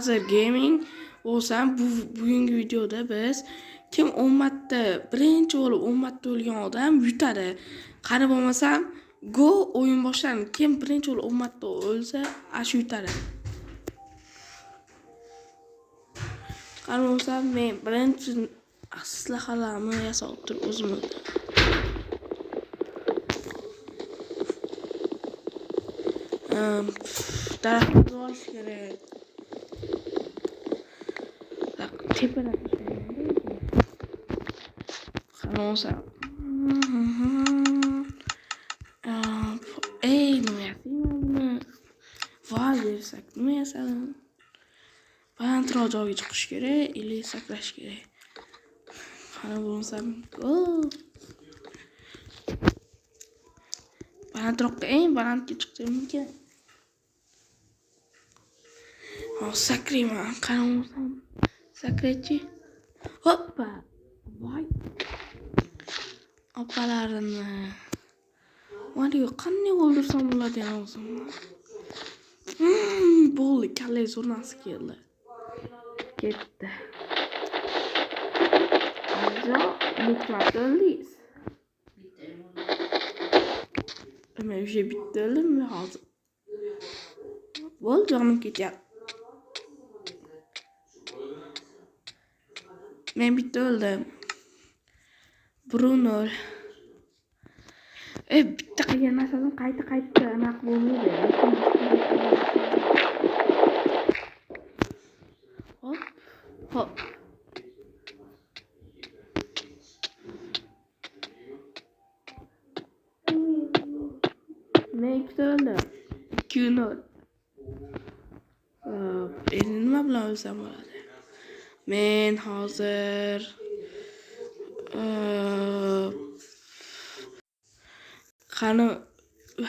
Hazır gaming bo'lsam bugungi videoda biz kim 10 marta birinchi bo'lib 10 marta o'lgan odam yutadi. Qani bo'lmasam go o'yin boshlandi. Kim birinchi bo'lib 10 marta o'lsa, ash yutadi. Qani bo'lsam men birinchi aslahalarni yasab turib o'zim daraxtni olish kerak. Tepadan qani bo'lsam nima yapayman? Voy bersak nima yasam? Balandroq joyga chiqish kerak, ili sakrash kerak. Qani bo'lsam balandroqqa eng balandga chiqishim mumkin. Sakrayman. Qani bo'lsam sakraychi. Hoppa. Voy. Opalarini. Mana qanday o'ldirsam bo'ladi yana o'zimni. Bo'ldi, kallay zurnasi keldi. Ketdi. Hozir bitmadingiz. Men уже bitta o'ldimmi hozir? Bo'ldi, jonim ketyapti. Men bitta o'ldim. Bruno. Bitta qilgan narsadan qayta anaqa bo'lmaydi. Hop. Men ikkita o'ldim. 2-0. Endi nima bilan o'lsam bo'ladi? Men hozir qani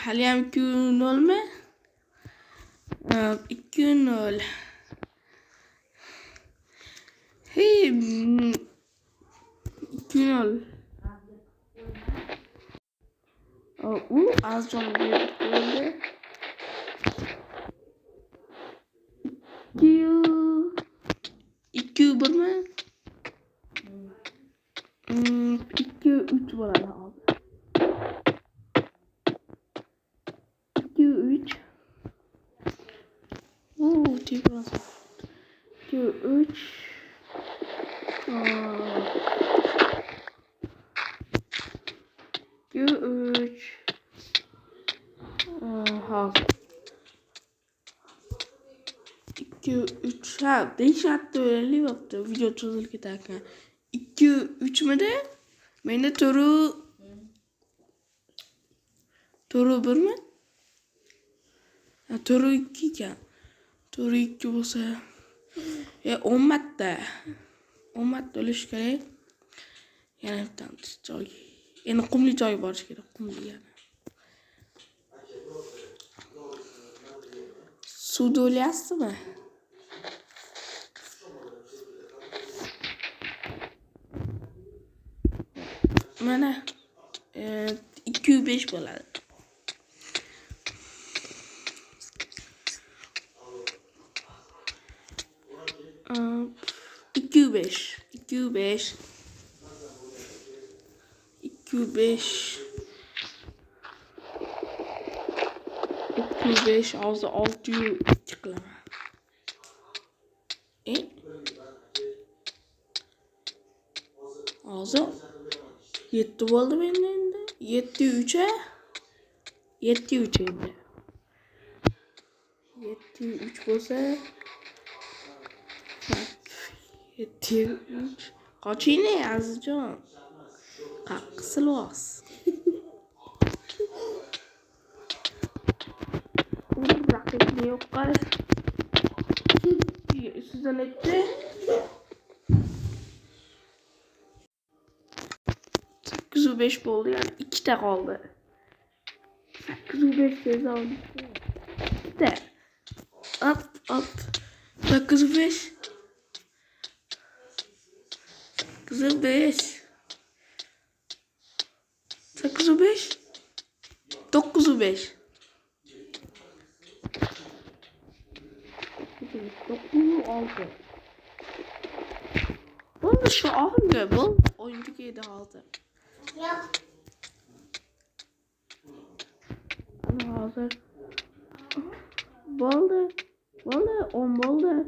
hali ham 2-0 mi? 2-0. Hey, 2-0. Az canlı bir böyle. 2-1 mi? 2-3 bo'ladi hozir. 2-3. Tekrar. 2-3. Hozir 2-3 deyishyapti, o'ylayapti, video cho'zilib ketar ekan. 2-3 midi? Menda to'ri 1 mi? 2 ekan. 2 bo'lsa 10 marta. 10 marta o'lish kerak. Yana bitta joy. Endi qumli joyga borish kerak, qumli yana. Suvda o'lyapsizmi? Mana 2-5 bo'ladi. İki beş ağzı 6 tıklama. Ağzı 7 oldu benim elimde. 7-3'e 7-3 elimde. 7-3 olsa 7-3 kaç yine yazacağım? Kısa los. Raketli yok galiba. Üstünden etti. 8-5 oldu yani 2 de kaldı. 8-5 kez aldım. 2 de. At. 8-5. 8-5. 8-5. 9-5. 906. Bo'ldi shu oxirgi bo'l. O'yin tugaydi hozir. Yo'q. Ana hozir. Bo'ldi. 10 bo'ldi.